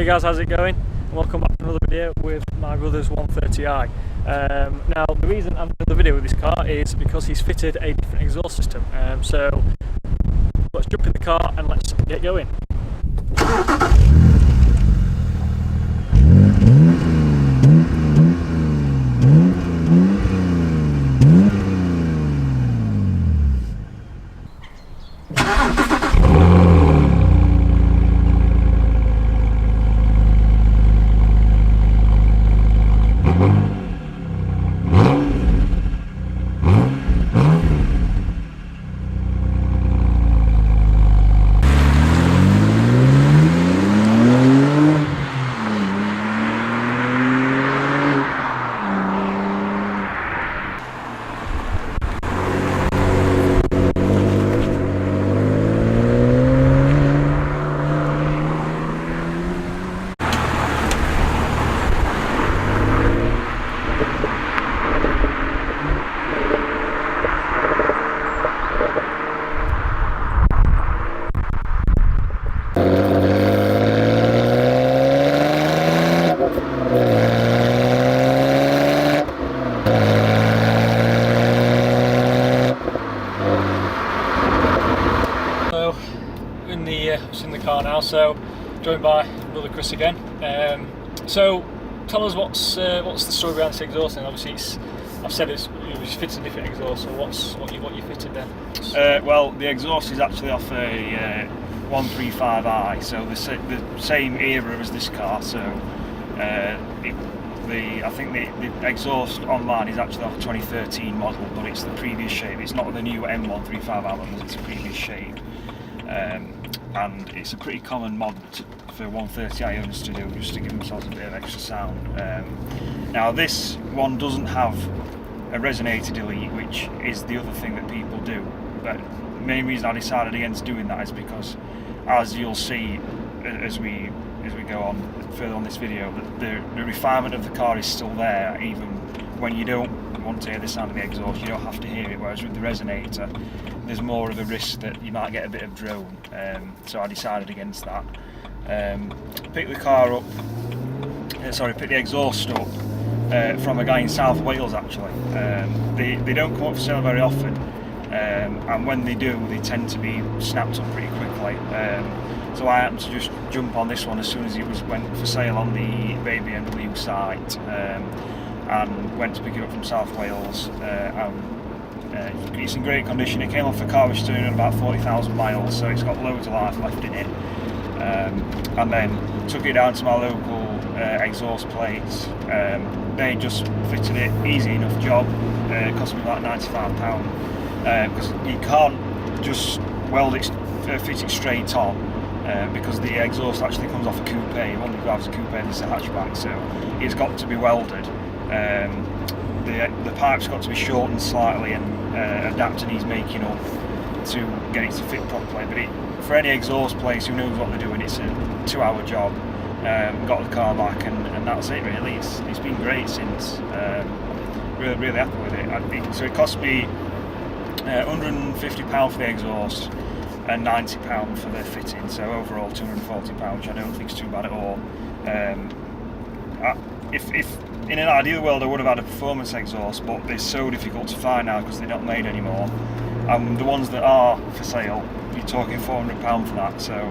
Hey guys, how's it going? And welcome back to another video with my brother's 130i. Now the reason I'm doing the video with this car is because he's fitted a different exhaust system. So let's jump in the car and let's get going. In the car now, so joined by brother Chris again. So tell us what's the story behind this exhaust, and obviously I've said it's fitted a different exhaust, so what you fitted then? Well, the exhaust is actually off a 135i, so the same era as this car. So I think the exhaust on mine is actually off a 2013 model, but it's the previous shape. It's not the new M135i model, it's a previous shape. And it's a pretty common mod for 130i owners to do, just to give themselves a bit of extra sound. Now this one doesn't have a resonator delete, which is the other thing that people do. But the main reason I decided against doing that is because, as you'll see as we go on further on this video, that the refinement of the car is still there, even when you don't want to hear the sound of the exhaust. You don't have to hear it, whereas with the resonator there's more of a risk that you might get a bit of drone, so I decided against that. Picked the exhaust up from a guy in South Wales actually. They don't come up for sale very often, and when they do, they tend to be snapped up pretty quickly. So I happened to just jump on this one as soon as it went for sale on the BMW site, and went to pick it up from South Wales. It's in great condition. It came off the car which is doing about 40,000 miles, so it's got loads of life left in it. And then took it down to my local exhaust place. They just fitted it, easy enough job. It cost me about £95, because you can't just fit it straight on, because the exhaust actually comes off a coupe. One who drives a coupe, it's a hatchback, so it's got to be welded. The pipe's got to be shortened slightly and adapted, he's making up to get it to fit properly. But for any exhaust place who knows what they're doing, it's a 2-hour job. Got the car back and that's it really. It's been great since. Really happy with it. So it cost me £150 for the exhaust and £90 for the fitting, so overall £240, which I don't think is too bad at all. If in an ideal world I would have had a performance exhaust, but they're so difficult to find now because they're not made anymore. The ones that are for sale, you're talking £400 for that, so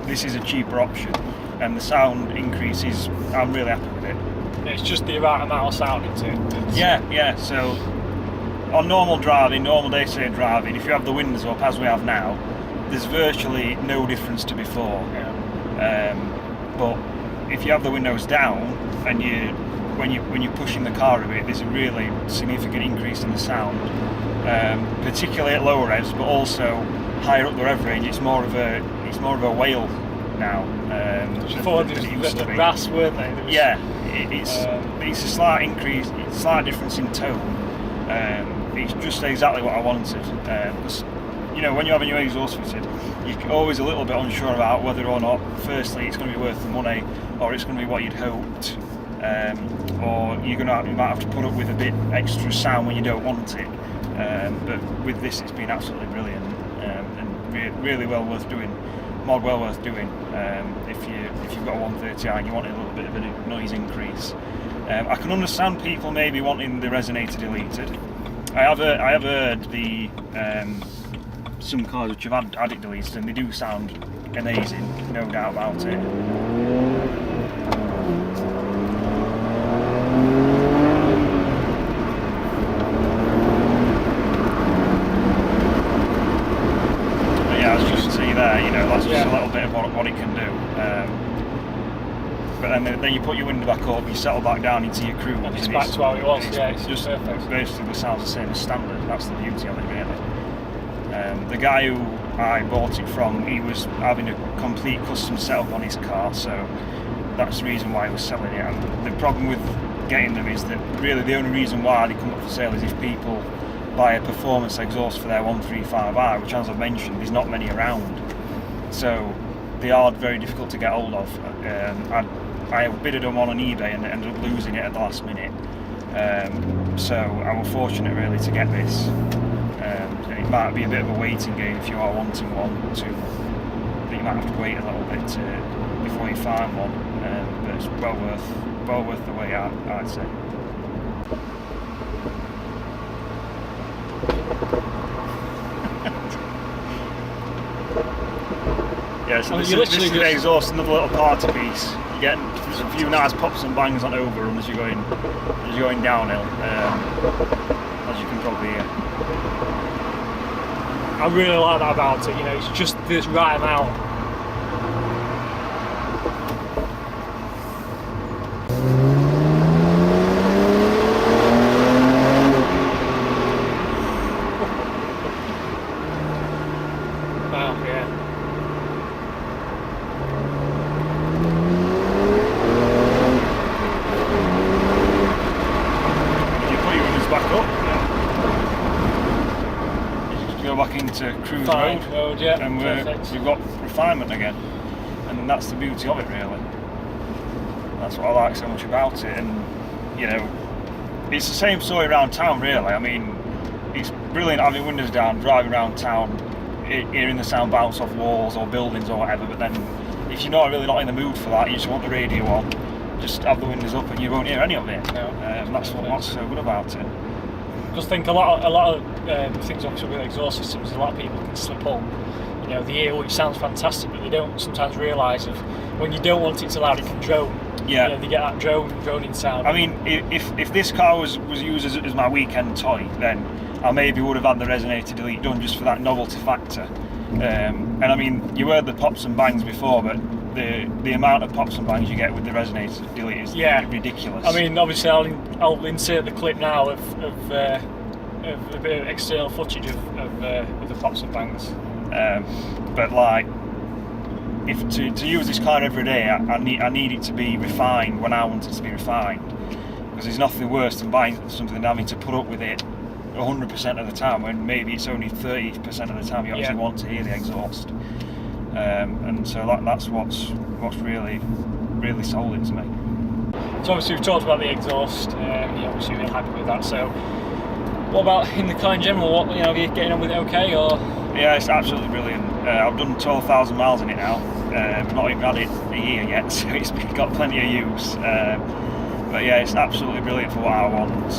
this is a cheaper option, and the sound increases. I'm really happy with it. It's just the right amount of sound into it. Yeah, so on normal day-to-day driving, if you have the windows up as we have now, there's virtually no difference to before. But if you have the windows down and when you're pushing the car a bit, there's a really significant increase in the sound, particularly at lower revs, but also higher up the rev range. It's more of a wail now. Before it was the brass, weren't they? It's a slight increase, slight difference in tone. It's just exactly what I wanted, because when you have a new exhaust fitted, you're always a little bit unsure about whether or not, firstly, it's going to be worth the money, or it's going to be what you'd hoped, or you might have to put up with a bit extra sound when you don't want it. But with this, it's been absolutely brilliant, and really well worth doing mod well worth doing if you've got a 130i and you want a little bit of a noise increase. I can understand people maybe wanting the resonator deleted. I have heard the some cars which have had it deleted and they do sound amazing, no doubt about it. There, you know, that's just a little bit of what it can do. But then you put your window back up, you settle back down into your cruise, and it's back to how it was. It's just perfect. Basically sounds the same as standard. That's the beauty of it, really. The guy who I bought it from, he was having a complete custom setup on his car, so that's the reason why he was selling it. And the problem with getting them is that really the only reason why they come up for sale is if people buy a performance exhaust for their 135i, which, as I've mentioned, there's not many around. So they are very difficult to get hold of. I bidded them on eBay and ended up losing it at the last minute. So I was fortunate really to get this. It might be a bit of a waiting game if you are wanting one, but you might have to wait a little bit before you find one. But it's well worth the wait, I'd say. Yeah, so this is the exhaust, another little party piece. You get a few nice pops and bangs on overruns as you're going downhill, as you can probably hear. I really like that about it. You know, it's just this right amount. Wow, yeah. Back into cruise Fine mode, yeah, and we've got refinement again, and that's the beauty of it, really. That's what I like so much about it, and you know, it's the same story around town, really. I mean, it's brilliant having windows down, driving around town, hearing the sound bounce off walls or buildings or whatever. But then, if you're really not in the mood for that, you just want the radio on, just have the windows up, and you won't hear any of it. No, that's what's so good about it. I just think a lot of things obviously with exhaust systems, a lot of people can slip up. You know, the ear, which sounds fantastic, but they don't sometimes realise of when you don't want it so loud, it can drone. Yeah. You know, they get that droning sound. I mean, if this car was used as my weekend toy, then I maybe would have had the resonator delete done just for that novelty factor. And I mean, you heard the pops and bangs before, but the amount of pops and bangs you get with the resonator delete is ridiculous. I mean, obviously, I'll insert the clip now of a bit of external footage of the pops and bangs. But like, if to use this car every day, I need it to be refined when I want it to be refined, because there's nothing worse than buying something and having to put up with it 100% of the time when maybe it's only 30% of the time you actually want to hear the exhaust. And so that's what's really sold it to me. So obviously we've talked about the exhaust. You're obviously really happy with that. So what about in the car in general? What, you know, are you getting on with it okay, or? Yeah, it's absolutely brilliant. I've done 12,000 miles in it now. I've not even had it a year yet, so it's got plenty of use. But yeah, it's absolutely brilliant for what I want.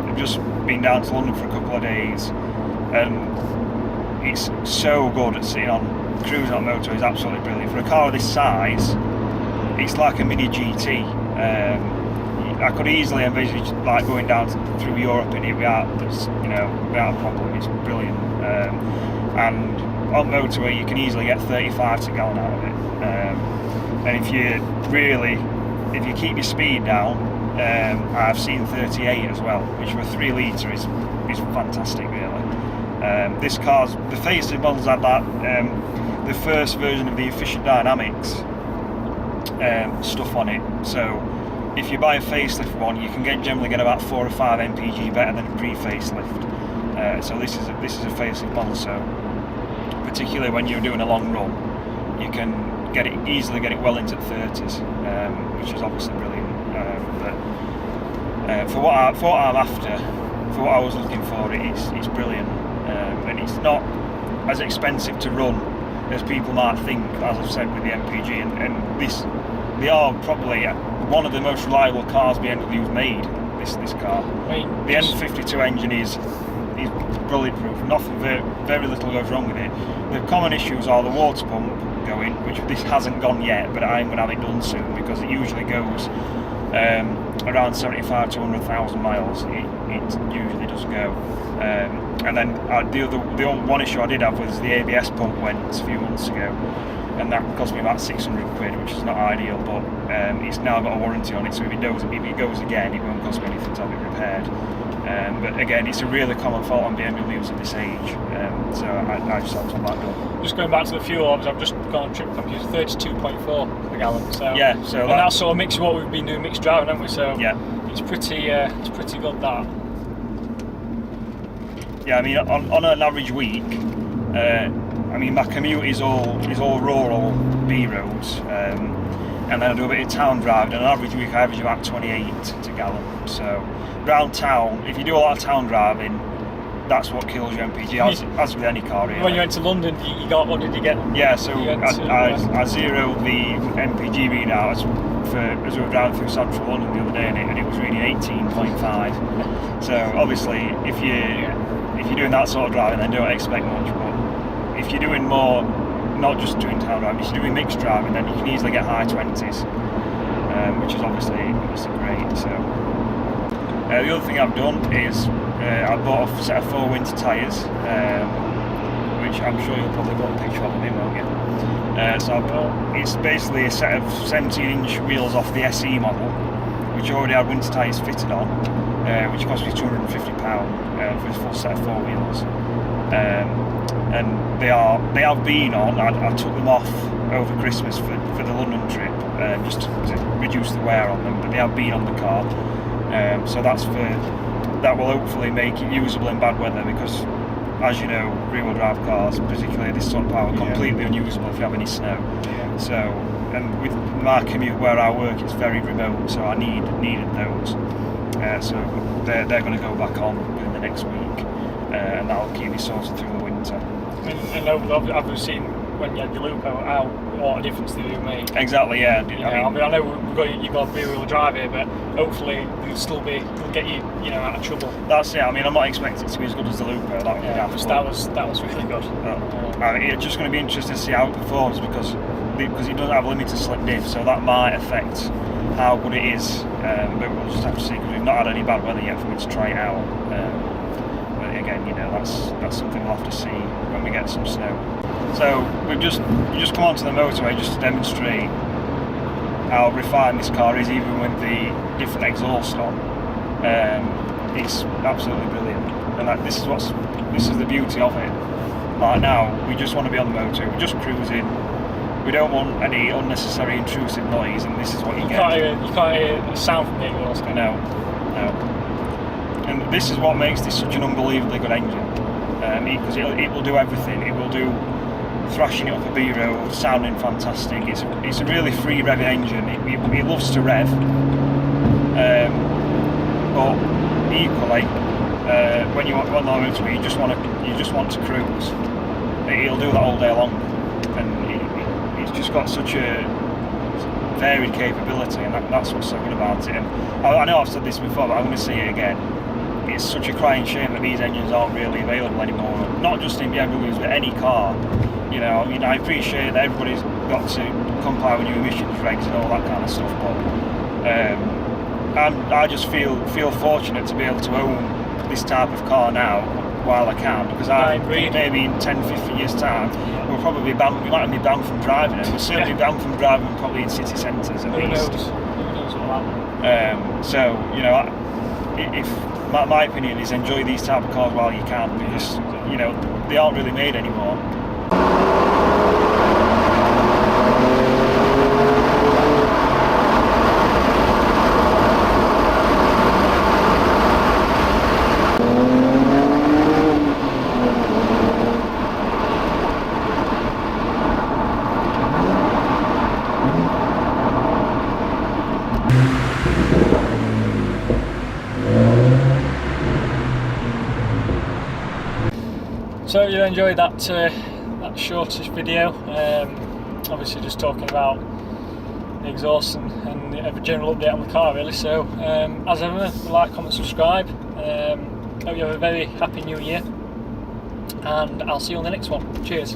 I've just been down to London for a couple of days, and it's so good at sitting on cruising on motor. Is absolutely brilliant for a car of this size. It's like a mini GT. I could easily envisage like going down through Europe in it without a problem. It's brilliant. And on motorway you can easily get 35 to gallon out of it. And if you keep your speed down, I've seen 38 as well, which for a 3 litre is fantastic, really. This car's, the facelift models had that, the first version of the efficient dynamics stuff on it. So if you buy a facelift one, you can generally get about 4 or 5 mpg better than a pre-facelift. So this is a facelift model. So particularly when you're doing a long run, you can easily get it well into the 30s, which is obviously brilliant. But for what I'm after, for what I was looking for, it's brilliant, and it's not as expensive to run as people might think, as I've said with the MPG, and they are probably one of the most reliable cars BMW's made. This car, the N52 engine is bulletproof. Nothing, very little goes wrong with it. The common issues are the water pump going, which this hasn't gone yet, but I'm going to have it done soon because it usually goes around 75 to 100,000 miles. It usually does go. And then the one issue I did have was the ABS pump went a few months ago, and that cost me about 600 quid, which is not ideal, but it's now got a warranty on it, so if it goes again, it won't cost me anything to have it repaired. But again, it's a really common fault on BMWs at this age, so I just had to have that done. Just going back to the fuel, I've just gone on trip computer, 32.4 per gallon. So yeah, so that's sort of mixed what we've been doing mixed driving, haven't we? So yeah, it's pretty good that. Yeah, I mean, on an average week, I mean, my commute is all rural B roads, and then I do a bit of town driving. On an average week, I average about 28 to gallon. So around town, if you do a lot of town driving, that's what kills your MPG, as with any car really. When you went to London, what did you get? Yeah, so I zeroed the MPG readout as we were driving through central London the other day, and it was reading 18.5. So obviously, if you're doing that sort of driving, then don't expect much. But if you're doing more, not just doing town driving, if you're doing mixed driving, then you can easily get high 20s, which is obviously great. So the other thing I've done is I bought a set of 4 winter tyres, which I'm sure you'll probably got a picture of them in, won't you? It's basically a set of 17-inch wheels off the SE model, which already had winter tyres fitted on, which cost me £250 for a full set of 4 wheels. And they have been on. I took them off over Christmas for the London trip, just to reduce the wear on them. But they have been on the car, so that will hopefully make it usable in bad weather, because, as you know, rear-wheel drive cars, particularly this sort of power, are completely unusable if you have any snow. So, and with my commute where I work, it's very remote, so I needed those. So they're going to go back on within the next week, and that'll keep me sorted through the winter. And I've seen when you had your loop out, what a difference they do make. Exactly, yeah. I mean, I know you've got a rear-wheel drive here, but hopefully they'll get you out of trouble. That's it. I mean, I'm not expecting it to be as good as the Lupo. That was really good. It's just going to be interesting to see how it performs, because it doesn't have limited slip diff, so that might affect how good it is. But we'll just have to see, because we've not had any bad weather yet for me to try it out. But again, that's something we'll have to see when we get some snow. So we just come onto the motorway just to demonstrate how refined this car is, even with the different exhaust on. It's absolutely brilliant, and this is the beauty of it. Like now, we just want to be on the motorway, we're just cruising. We don't want any unnecessary intrusive noise, and this is what you get. You can't hear a sound from the exhaust. No. And this is what makes this such an unbelievably good engine, because it will do everything. It will do thrashing it up a B road, sounding fantastic. It's a really free revving engine. It loves to rev, but equally, when you want on the motorway, you just want to cruise. It'll do that all day long, and it's just got such a varied capability, and that's what's so good about it. And I know I've said this before, but I'm going to say it again. It's such a crying shame that these engines aren't really available anymore. Not just in BMWs, but any car. I mean, I appreciate that everybody's got to comply with new emissions regs and all that kind of stuff, but and I just feel fortunate to be able to own this type of car now while I can, because I think maybe in 10-15 years time we might be banned from driving it. We're certainly banned from driving probably in city centres at Who least. knows what will happen. So if my opinion is enjoy these type of cars while you can, because they aren't really made anymore. So you enjoyed that that shortish video. Obviously just talking about the exhaust and a general update on the car really. So as ever, like, comment, subscribe. Hope you have a very happy new year, and I'll see you on the next one. Cheers.